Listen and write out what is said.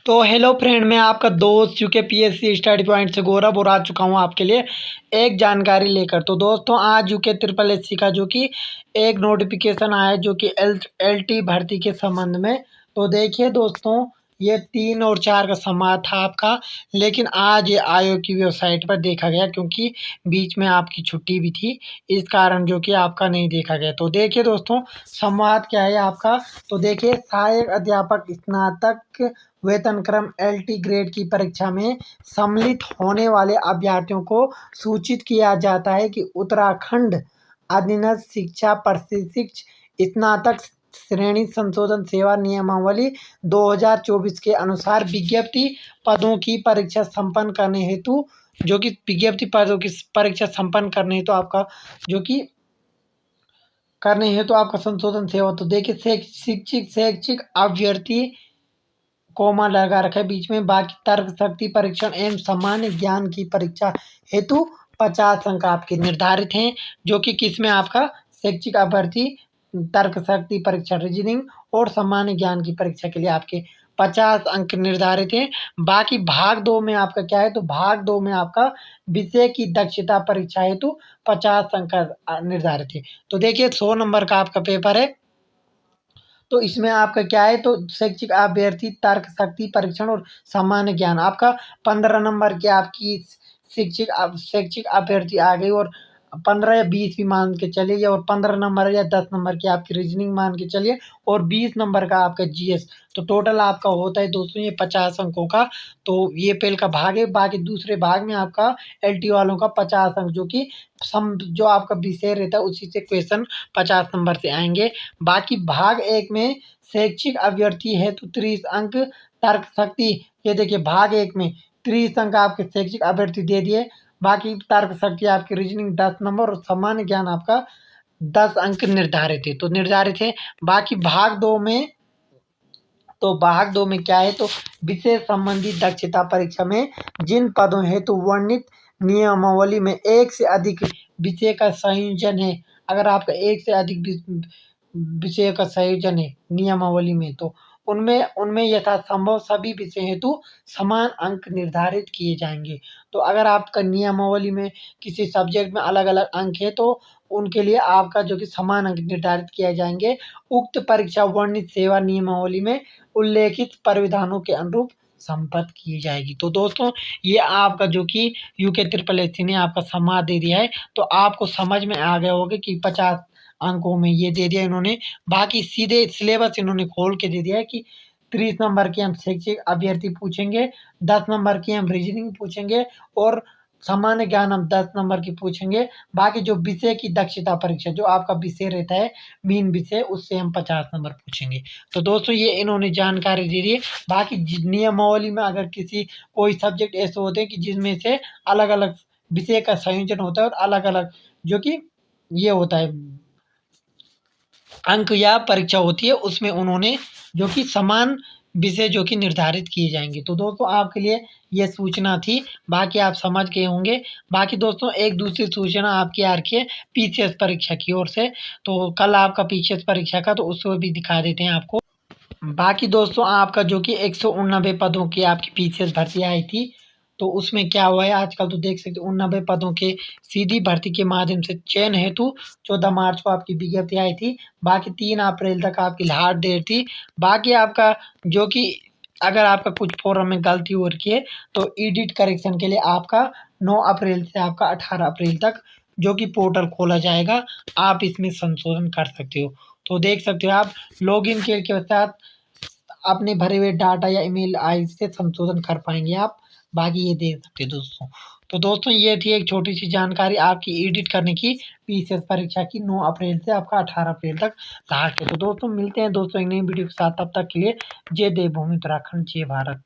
तो hello friend, मैं आपका दोस्त यूके स्टडी पॉइंट से गौरव और आ चुका हूँ आपके लिए एक जानकारी लेकर। तो दोस्तों, आज यूके ट्रिपल एससी का जो कि एक नोटिफिकेशन आया है जो कि एलटी भर्ती के संबंध में। तो देखिए दोस्तों, ये 3 और 4 का समाज था आपका, लेकिन आज ये आयोग की वेबसाइट पर देखा गया क्योंकि बीच में आपकी छुट्टी भी थी, इस कारण जो कि आपका नहीं देखा गया। तो देखिए दोस्तों, संवाद क्या है आपका। तो देखिए, सहायक अध्यापक स्नातक वेतन क्रम एलटी ग्रेड की परीक्षा में सम्मिलित होने वाले अभ्यर्थियों को सूचित किया जाता है कि उत्तराखंड अधीनस्थ शिक्षा प्रशिक्षण स्नातक श्रेणी संशोधन सेवा नियमावली 2024 के अनुसार विज्ञप्ति पदों की परीक्षा संपन्न करने हेतु आपका जो कि करने हेतु आपका संशोधन सेवा। तो देखिए, शैक्षिक अभ्यर्थी कोमा लगा रखा है बीच में, बाकी तर्क शक्ति परीक्षण एवं सामान्य ज्ञान की परीक्षा हेतु 50 अंक आपके निर्धारित हैं, जो कि किसमें आपका शैक्षिक अभ्यर्थी तर्क शक्ति परीक्षा रीजनिंग और सामान्य ज्ञान की परीक्षा के लिए आपके 50 अंक निर्धारित हैं। बाकी भाग 2 में आपका क्या है, तो भाग 2 में आपका विषय की दक्षता परीक्षा हेतु 50 अंक निर्धारित है। तो देखिए, 100 नंबर का आपका पेपर है। तो इसमें आपका क्या है, तो शैक्षिक अभ्यर्थी तर्क शक्ति परीक्षण और सामान्य ज्ञान आपका 15 नंबर की आपकी शैक्षिक अभ्यर्थी आ गई, और 15 या 20 भी मान के चलिए, और 15 नंबर या 10 नंबर की आपकी रीजनिंग मान के चलिए, और 20 नंबर का आपका जीएस। तो टोटल आपका होता है दोस्तों ये 50 अंकों का। तो ये पहले का भाग है। बाकी दूसरे भाग में आपका एलटी वालों का 50 अंक, जो कि जो आपका विषय रहता है उसी से क्वेश्चन 50 नंबर से आएंगे। बाकी भाग 1 में शैक्षिक अभ्यर्थी है तो 30 अंक तर्क शक्ति, ये देखिए भाग 1 में 30 अंक आपके शैक्षिक अभ्यर्थी दे दिए। बाकी तर्क शक्ति आपकी रीजनिंग 10 नंबर और सामान्य ज्ञान आपका 10 अंक निर्धारित है। बाकी भाग 2 में, तो भाग 2 में क्या है, तो विषय संबंधी दक्षता परीक्षा में जिन पदों हेतु वर्णित नियमावली में एक से अधिक विषय का संयोजन है, अगर आपका एक से अधिक विषय का संयोजन है नियमावली में, तो उनमें यथासंभव सभी विषय हेतु समान अंक निर्धारित किए जाएंगे। तो अगर आपका नियमावली में किसी सब्जेक्ट में अलग अलग अंक है, तो उनके लिए आपका जो कि समान अंक निर्धारित किए जाएंगे। उक्त परीक्षा वर्णित सेवा नियमावली में उल्लेखित परिविधानों के अनुरूप संपन्न की जाएगी। तो दोस्तों, ये आपका जो कि यूके ट्रिपल एससी ने आपका संवाद दे दिया है। तो आपको समझ में आ गया होगा कि 50 अंकों में ये दे दिया इन्होंने। बाकी सीधे सिलेबस इन्होंने खोल के दे दिया है कि 30 नंबर के हम शैक्षिक अभ्यर्थी पूछेंगे, 10 नंबर की हम रीजनिंग पूछेंगे, और सामान्य ज्ञान हम 10 नंबर की पूछेंगे। बाकी जो विषय की दक्षता परीक्षा, जो आपका विषय रहता है मेन विषय, उससे हम 50 नंबर पूछेंगे। तो दोस्तों, ये इन्होंने जानकारी दे दी है। बाकी नियमावली में अगर कोई सब्जेक्ट ऐसे होते हैं कि जिसमें से अलग अलग विषय का संयोजन होता है और अलग अलग जो कि ये होता है अंक या परीक्षा होती है, उसमें उन्होंने जो कि समान विषय जो कि निर्धारित किए जाएंगे। तो दोस्तों, आपके लिए ये सूचना थी, बाकी आप समझ गए होंगे। बाकी दोस्तों, एक दूसरी सूचना आपकी आ रखी है पीसीएस परीक्षा की ओर से। तो कल आपका पीसीएस परीक्षा का, तो उसको भी दिखा देते हैं आपको। बाकी दोस्तों, आपका जो कि 189 पदों की आपकी पीसीएस भर्ती आई थी, तो उसमें क्या हुआ है आजकल, तो देख सकते हो 89 पदों के सीधी भर्ती के माध्यम से चयन हेतु 14 मार्च को आपकी विज्ञप्ति आई थी। बाकी 3 अप्रैल तक आपकी लास्ट डेट थी। बाकी आपका जो कि अगर आपका कुछ फॉर्म में गलती हो रखी है, तो एडिट करेक्शन के लिए आपका 9 अप्रैल से आपका 18 अप्रैल तक जो कि पोर्टल खोला जाएगा, आप इसमें संशोधन कर सकते हो। तो देख सकते हो आप लॉगिन के साथ अपने भरे हुए डाटा या ईमेल आईडी से संशोधन कर पाएंगे आप। बाकी ये देख सकते हैं दोस्तों। तो दोस्तों, ये थी एक छोटी सी जानकारी आपकी एडिट करने की पीसीएस परीक्षा की। 9 अप्रैल से आपका 18 अप्रैल तक लास्ट है। तो दोस्तों, मिलते हैं दोस्तों एक नई वीडियो के साथ। तब तक के लिए जय देवभूमि उत्तराखंड, जय भारत।